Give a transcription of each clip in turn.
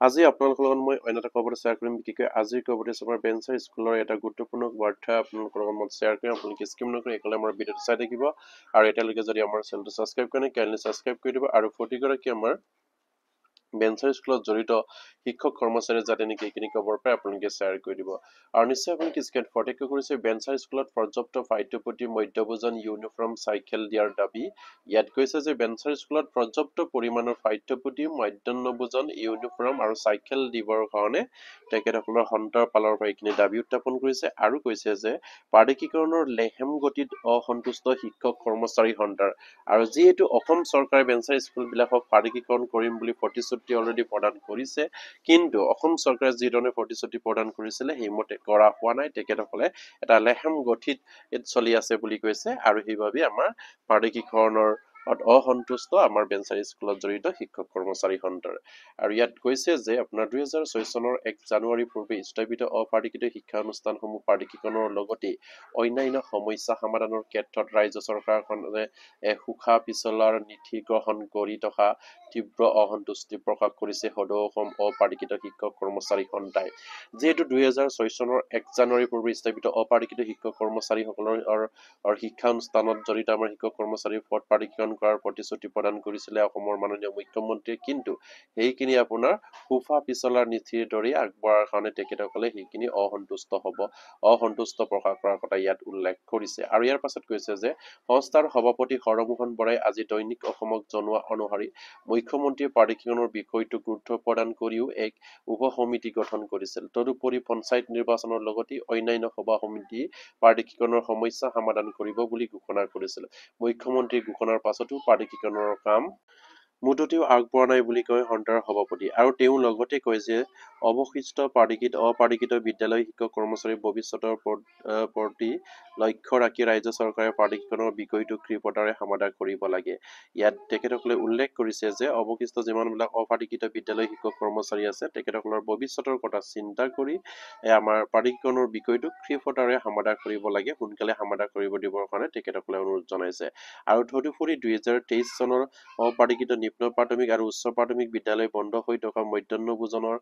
আজি আপোনালোকৰ লগত মই অন্য এটা খবৰ শ্বেয়াৰ কৰিম বিশেষকৈ আজিৰ খবৰটো আমাৰ বেঞ্চাৰ স্কুলৰ এটা গুৰুত্বপূৰ্ণ বাৰ্তা আপোনালোকৰ লগত মই শ্বেয়াৰ কৰিম আপোনালোকে স্কিপ নকৰি একেলগে আমাৰ ভিডিঅ'টো চাই থাকিব আৰু এতিয়ালৈকে যদি আমাৰ চেনেলটো ছাবস্ক্ৰাইব কৰে কাইণ্ডলি ছাবস্ক্ৰাইব কৰি দিব আৰু প্ৰতিগৰাকী আমাৰ বেঞ্চাৰ স্কুলত জড়িত শিক্ষক কৰ্মচাৰী যাতে নেকি এইখিনি খবৰ পায় আপোনালোকে শ্বেয়াৰ কৰি দিব আৰু নিশ্চয় আপুনি কিছুমান প্ৰত্যক্ষ কৰিছে বেঞ্চাৰ স্কুলত পৰ্যাপ্ত পাঠ্যপুথি মধ্যভোজন ইউনিফৰ্ম চাইকেল দিয়াৰ দাবী ইয়াত কৈছে যে বেঞ্চাৰ স্কুলত পৰ্যাপ্ত পৰিমাণৰ পাঠ্যপুথি মধ্যাহ্নভোজন ইউনিফৰ্ম আৰু চাইকেল দিবৰ কাৰণে তেখেতসকলৰ সন্তানৰ ফালৰ পৰা এইখিনি দাবী উত্থাপন কৰিছে আৰু কৈছে যে প্ৰাদেশিকৰণৰ লেহেম গতিত অসন্তুষ্ট শিক্ষক কৰ্মচাৰী সন্তাৰ আৰু যিহেতু অসম চৰকাৰে বেঞ্চাৰ স্কুলবিলাকক প্ৰাদেশিকৰণ কৰিম বুলি প্ৰতিশ্ৰুতি অলৰেডি প্ৰদান কৰিছে কিন্তু অসম চৰকাৰে যি ধৰণে প্ৰতিশ্ৰুতি প্ৰদান কৰিছিলে সেইমতে কৰা হোৱা নাই তেখেতসকলে এটা লেহেম গতিত চলি আছে বুলি কৈছে আৰু সেইবাবে আমাৰ প্ৰাদেশিকৰণৰ অসন্তুষ্ট আমাৰ বেঞ্চাৰী স্কুলত জড়িত শিক্ষক কৰ্মচাৰী সন্তাৰ আৰু ইয়াত কৈছে যে আপোনাৰ 2006 চনৰ 1 জানুৱাৰী পূৰ্বে স্থাপিত অপাৰ্টিকিত শিক্ষা অনুষ্ঠানসমূহ প্ৰাদেশিকৰণৰ লগতে অন্যান্য সমস্যা সমাধানৰ ক্ষেত্ৰত ৰাজ্য চৰকাৰখনে সুখা পিছলাৰ নীতি গ্ৰহণ কৰি থকা তীব্ৰ অসন্তুষ্টি প্ৰকাশ কৰিছে সদৌ অসম অপাৰ্টিকিত শিক্ষক কৰ্মচাৰী সন্থাই যিহেতু 2006 চনৰ 1 জানুৱাৰী পূৰ্বে স্থাপিত অপাৰ্টিকিত শিক্ষক কৰ্মচাৰীসকলৰ শিক্ষানুষ্ঠানত জড়িত আমাৰ শিক্ষক কৰ্মচাৰীৰ পদ প্ৰাদেশিকৰণ কৰাৰ প্ৰতিশ্ৰুতি প্ৰদান কৰিছিলে অসমৰ মাননীয় মুখ্যমন্ত্ৰীয়ে কিন্তু সেইখিনি আপোনাৰ সুফা পিছলাৰ নীতিৰ দৰে আগবঢ়াৰ কাৰণে তেখেতসকলে সেইখিনি অসন্তুষ্ট প্ৰকাশ কৰাৰ কথা ইয়াত উল্লেখ কৰিছে আৰু ইয়াৰ পাছত কৈছে যে সংস্থাৰ সভাপতি হৰমোহন বৰাই আজি দৈনিক অসমক জনোৱা অনুসৰি মুখ্যমন্ত্ৰীয়ে প্ৰাদেশিকৰণৰ বিষয়টো গুৰুত্ব প্ৰদান কৰিও এক উপ সমিতি গঠন কৰিছিল তদুপৰি পঞ্চায়ত নিৰ্বাচনৰ লগতে অন্যান্য সভা সমিতি প্ৰাদেশিকৰণৰ সমস্যা সমাধান কৰিব বুলি ঘোষণা কৰিছিল মুখ্যমন্ত্ৰীৰ ঘোষণাৰ পাছতো প্ৰাদেশিকৰণৰ কাম মুঠতেও আগবঢ়া নাই বুলি কয় সন্থাৰ সভাপতি আৰু তেওঁ লগতে কয় যে অৱশিষ্ট অপাৰ্টিকিত বিদ্যালয় শিক্ষক কৰ্মচাৰীৰ ভৱিষ্যতৰ প্ৰতি লক্ষ্য ৰাখি ৰাজ্য চৰকাৰে প্ৰাদেশিকৰণৰ বিষয়টো কৃপতাৰে সমাধান কৰিব লাগে ইয়াত তেখেতসকলে উল্লেখ কৰিছে যে অৱশিষ্ট যিমানবিলাক অপাৰ্টিকিত বিদ্যালয় শিক্ষক কৰ্মচাৰী আছে তেখেতসকলৰ ভৱিষ্যতৰ কথা চিন্তা কৰি আমাৰ প্ৰাদেশিকৰণৰ বিষয়টো কৃপতাৰে সমাধান কৰিব লাগে সোনকালে সমাধান কৰিব দিবৰ কাৰণে তেখেতসকলে অনুৰোধ জনাইছে আৰু তদুপৰি 2023 চনৰ অপাৰ্টিকিত নিম্ন প্ৰাথমিক আৰু উচ্চ প্ৰাথমিক বিদ্যালয় বন্ধ হৈ থকা মধ্যাহ্নভোজনৰ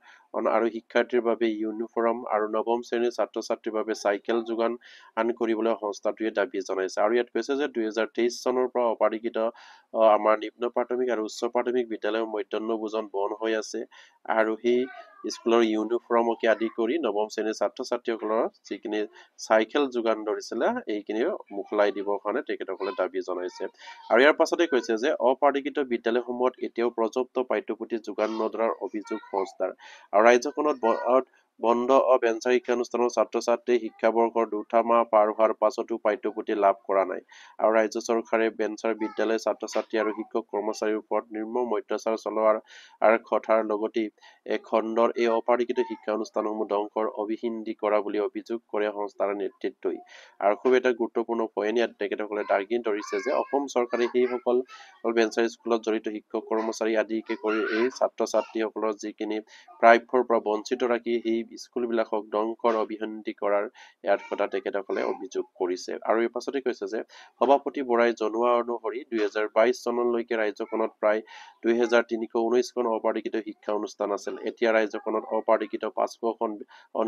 আৰু শিক্ষাৰ্থীৰ বাবে ইউনিফৰ্ম আৰু নৱম শ্ৰেণীৰ ছাত্ৰ ছাত্ৰীৰ বাবে চাইকেল যোগান কৰিবলৈ সংস্থাটোৱে দাবী জনাইছে আৰু ইয়াত কৈছে যে 2023 চনৰ পৰা অপাৰ্টিকিত আমাৰ নিম্ন প্ৰাথমিক আৰু উচ্চ প্ৰাথমিক বিদ্যালয়ৰ মধ্যাহ্নভোজন বন্ধ হৈ আছে আৰু সেই স্কুলৰ ইউনিফৰ্মকে আদি কৰি নৱম শ্ৰেণীৰ ছাত্ৰ ছাত্ৰীসকলৰ যিখিনি চাইকেল যোগান ধৰিছিলে এইখিনি মোকলাই দিবৰ কাৰণে তেখেতসকলে দাবী জনাইছে আৰু ইয়াৰ পাছতে কৈছে যে অপাৰ্টিকিত বিদ্যালয়সমূহত এতিয়াও পৰ্যাপ্ত পাঠ্যপুথি যোগান নধৰাৰ অভিযোগ সংস্থাৰ আৰু ৰাজ্যখনত বন্ধ বেঞ্চাৰ শিক্ষানুষ্ঠানৰ ছাত্ৰ ছাত্ৰীয়ে শিক্ষাবৰ্ষৰ 2টা মাহ পাৰ হোৱাৰ পাছতো পাঠ্যপুথি লাভ কৰা নাই আৰু ৰাজ্য চৰকাৰে বেঞ্চাৰ বিদ্যালয় ছাত্ৰ ছাত্ৰী আৰু শিক্ষক কৰ্মচাৰীৰ ওপৰত নিৰ্মম অত্যাচাৰ চলোৱাৰ কথাৰ লগতে খণ্ডৰ এই অপাৰ্টিকিত শিক্ষা অনুষ্ঠানসমূহ ধ্বংসৰ অভিহিন্দী কৰা বুলি অভিযোগ কৰে সংস্থাৰ নেতৃত্বই আৰু খুব এটা গুৰুত্বপূৰ্ণ পইণ্ট ইয়াত তেখেতসকলে দাঙি ধৰিছে যে অসম চৰকাৰে সেইসকল বেঞ্চাৰ স্কুলত জড়িত শিক্ষক কৰ্মচাৰী আদিকে কৰি এই ছাত্ৰ ছাত্ৰীসকলৰ যিখিনি প্ৰাপ্যৰ পৰা বঞ্চিত ৰাখি সেই স্কুলবিলাকক ধ্বংসৰ অভিহিন্দী কৰাৰ ইয়াত কথা তেখেতসকলে অভিযোগ কৰিছে আৰু এই পাছতে কৈছে যে সভাপতি বৰাই জনোৱা অনুসৰি 2022 চনলৈকে ৰাজ্যখনত প্ৰায় 2319খন অপাৰ্টিকিত শিক্ষা অনুষ্ঠান আছিল এতিয়া ৰাজ্যখনত অপাৰ্টিকিত 500খন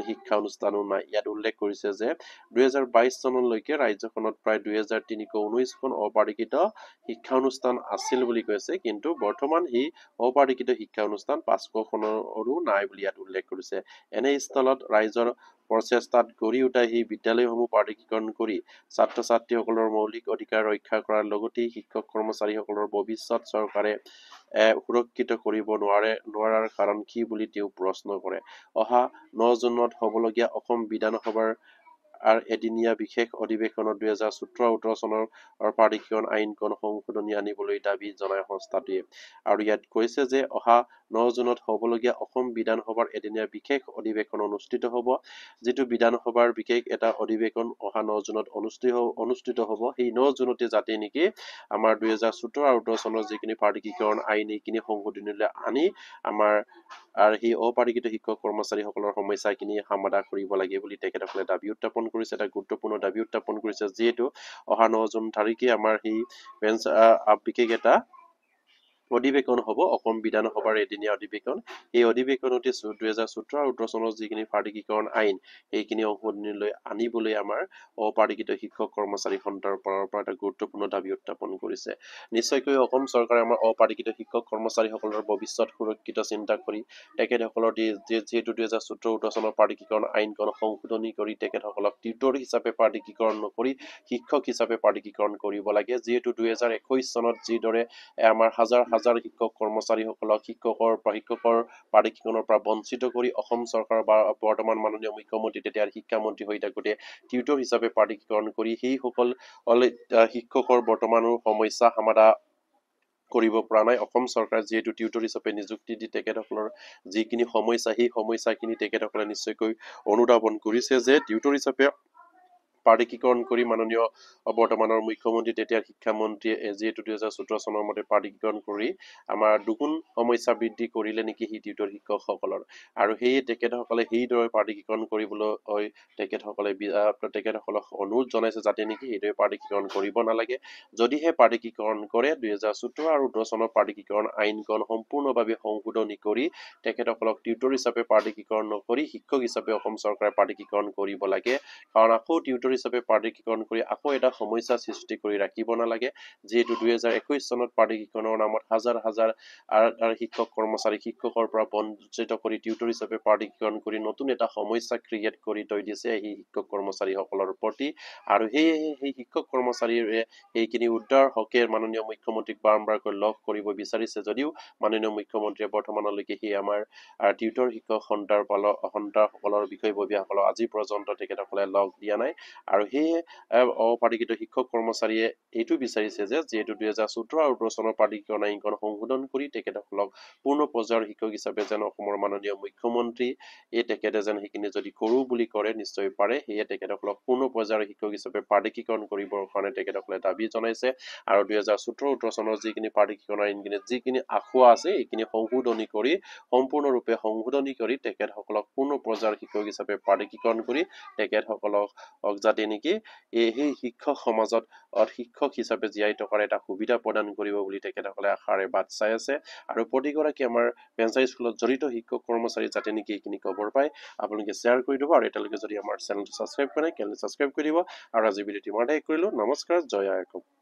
শিক্ষা অনুষ্ঠানো নাই ইয়াত উল্লেখ কৰিছে যে 2022 চনলৈকে ৰাজ্যখনত প্ৰায় 2319খন অপাৰ্টিকিত শিক্ষা অনুষ্ঠান আছিল বুলি কৈছে কিন্তু বৰ্তমান এই অপাৰ্টিকিত শিক্ষা অনুষ্ঠান 500খনৰো নাই বুলি ইয়াত উল্লেখ কৰিছে এনে স্থলত ৰাইজৰ প্ৰচেষ্টাত গঢ়ি উঠা সেই বিদ্যালয়সমূহ প্ৰাদেশিকৰণ কৰি ছাত্ৰ ছাত্ৰীসকলৰ মৌলিক অধিকাৰ ৰক্ষা কৰাৰ লগতে শিক্ষক কৰ্মচাৰীসকলৰ ভৱিষ্যত চৰকাৰে সুৰক্ষিত কৰিব নোৱাৰাৰ কাৰণ কি বুলি তেওঁ প্ৰশ্ন কৰে অহা 9 জুনত হ'বলগীয়া অসম বিধানসভাৰ এদিনীয়া বিশেষ অধিৱেশনত 2017-18 চনৰ প্ৰাদেশিকৰণ আইনখন সংশোধনী আনিবলৈ দাবী জনায় সংস্থাটোৱে আৰু ইয়াত কৈছে যে অহা 9 জুনত হ'বলগীয়া অসম বিধানসভাৰ এদিনীয়া বিশেষ অধিৱেশন অনুষ্ঠিত হ'ব যিটো বিধানসভাৰ বিশেষ এটা অধিৱেশন অহা 9 জুনত অনুষ্ঠিত হ'ব সেই 9 জুনতে যাতে নেকি আমাৰ 2017-18 চনৰ যিখিনি প্ৰাদেশিকৰণ আইন এইখিনি সংশোধনীলৈ আনি আমাৰ আৰু সেই অপাৰ্টিকিত শিক্ষক কৰ্মচাৰীসকলৰ সমস্যাখিনি সমাধান কৰিব লাগে বুলি তেখেতসকলে দাবী উত্থাপন কৰিছে এটা গুৰুত্বপূৰ্ণ দাবী উত্থাপন কৰিছে যিহেতু অহা 9 জুন তাৰিখে আমাৰ সেই বিশেষ এটা অধিৱেশন হ'ব অসম বিধানসভাৰ এদিনীয়া অধিৱেশন এই অধিৱেশনতে 2017 আৰু 18 চনৰ যিখিনি প্ৰাধিকৰণ আইন এইখিনি সংশোধনীলৈ আনিবলৈ আমাৰ অপাৰিকিত শিক্ষক কৰ্মচাৰী সন্থাৰ পৰা এটা গুৰুত্বপূৰ্ণ দাবী উত্থাপন কৰিছে নিশ্চয়কৈ অসম চৰকাৰে আমাৰ অপাৰিকিত শিক্ষক কৰ্মচাৰীসকলৰ ভৱিষ্যত সুৰক্ষিত চিন্তা কৰি তেখেতসকলৰ যিহেতু 2017-18 চনৰ প্ৰাধিকৰণ আইনখন সংশোধনী কৰি তেখেতসকলক টিউটৰ হিচাপে প্ৰাধিকৰণ নকৰি শিক্ষক হিচাপে প্ৰাধিকৰণ কৰিব লাগে যিহেতু 2021 চনত যিদৰে আমাৰ হাজাৰ হাজাৰ শিক্ষক কৰ্মচাৰীসকলক শিক্ষকৰ প্ৰাধিকৰণৰ পৰা বঞ্চিত কৰি অসম চৰকাৰ বা বৰ্তমান মাননীয় মুখ্যমন্ত্ৰী তেতিয়া শিক্ষামন্ত্ৰী হৈ থাকোঁতে টিউটৰ হিচাপে প্ৰাধিকৰণ কৰি সেইসকল শিক্ষকৰ বৰ্তমানৰ সমস্যা সমাধান কৰিব পৰা নাই অসম চৰকাৰ যিহেতু টিউটৰ হিচাপে নিযুক্তি দি তেখেতসকলৰ যিখিনি সমস্যা সেই সমস্যাখিনি তেখেতসকলে নিশ্চয়কৈ অনুধাৱন কৰিছে যে টিউটৰ হিচাপে প্ৰাধিকৰণ কৰি মাননীয় বৰ্তমানৰ মুখ্যমন্ত্ৰী তেতিয়া শিক্ষামন্ত্ৰীয়ে যিহেতু 2017 চনৰ মতে প্ৰাধিকৰণ কৰি আমাৰ দুগুণ সমস্যা বৃদ্ধি কৰিলে নেকি সেই টিউটৰ শিক্ষকসকলৰ আৰু সেয়ে তেখেতসকলে সেইদৰে প্ৰাধিকৰণ কৰিবলৈ তেখেতসকলক অনুৰোধ জনাইছে যাতে নেকি সেইদৰে প্ৰাধিকৰণ কৰিব নালাগে যদিহে প্ৰাধিকৰণ কৰে 2017 আৰু 18 চনৰ প্ৰাধিকৰণ আইনখন সম্পূৰ্ণভাৱে সংশোধনী কৰি তেখেতসকলক টিউটৰ হিচাপে প্ৰাধিকৰণ নকৰি শিক্ষক হিচাপে অসম চৰকাৰে প্ৰাধিকৰণ কৰিব লাগে কাৰণ আকৌ টিউটৰ হিচাপে প্ৰাধিকৰণ কৰি আকৌ এটা সমস্যা সৃষ্টি কৰি ৰাখিব নালাগে যিহেতু 2021 চনত প্ৰাধিকৰণৰ নামত হাজাৰ হাজাৰ শিক্ষক কৰ্মচাৰী শিক্ষকৰ পৰা বঞ্চিত কৰি টিউটৰ হিচাপে প্ৰাধিকৰণ কৰি নতুন এটা সমস্যা ক্ৰিয়েট কৰি থৈ দিছে এই শিক্ষক কৰ্মচাৰীসকলৰ প্ৰতি আৰু সেই শিক্ষক কৰ্মচাৰীৰে এইখিনি উদ্ধাৰ হকে মাননীয় মুখ্যমন্ত্ৰীক বাৰম্বাৰকৈ লগ কৰিব বিচাৰিছে যদিও মাননীয় মুখ্যমন্ত্ৰীয়ে বৰ্তমানলৈকে সেই আমাৰ টিউটৰ শিক্ষক সন্থাসকলৰ বিষয়ববীয়াসকলক আজি পৰ্যন্ত তেখেতসকলে লগ দিয়া নাই আৰু সেয়ে অপাৰিকিত শিক্ষক কৰ্মচাৰীয়ে এইটো বিচাৰিছে যে যিহেতু 2017 আৰু 18 চনৰ প্ৰাধিকৰণ আইনখন সংশোধন কৰি তেখেতসকলক পূৰ্ণ পৰ্যায়ৰ শিক্ষক হিচাপে যেন অসমৰ মাননীয় মুখ্যমন্ত্ৰী তেখেতে যেন সেইখিনি যদি কৰো বুলি কৰে নিশ্চয় পাৰে সেয়ে তেখেতসকলক পূৰ্ণ পৰ্যায়ৰ শিক্ষক হিচাপে প্ৰাধিকৰণ কৰিবৰ কাৰণে তেখেতসকলে দাবী জনাইছে আৰু 2017-18 চনৰ যিখিনি প্ৰাধিকৰণ আইনখিনি যিখিনি আখুৱা আছে এইখিনি সংশোধনী কৰি সম্পূৰ্ণৰূপে সংশোধনী কৰি তেখেতসকলক পূৰ্ণ পৰ্যায়ৰ শিক্ষক হিচাপে প্ৰাধিকৰণ কৰি তেখেতসকলক যাতে নেকি সেই শিক্ষক সমাজত শিক্ষক হিচাপে জীয়াই থকাৰ এটা সুবিধা প্ৰদান কৰিব বুলি তেখেতসকলে আশাৰে বাট চাই আছে আৰু প্ৰতিগৰাকী আমাৰ বেঞ্চাৰ স্কুলত জড়িত শিক্ষক কৰ্মচাৰী যাতে নেকি এইখিনি খবৰ পায় আপোনালোকে শ্বেয়াৰ কৰি দিব আৰু এতিয়ালৈকে যদি আমাৰ চেনেলটো ছাবস্ক্ৰাইব কৰে কেনেকৈ ছাবস্ক্ৰাইব কৰি দিব আৰু আজি ভিডিঅ'টো ইমানতে কৰিলো নমস্কাৰ জয় আই অসম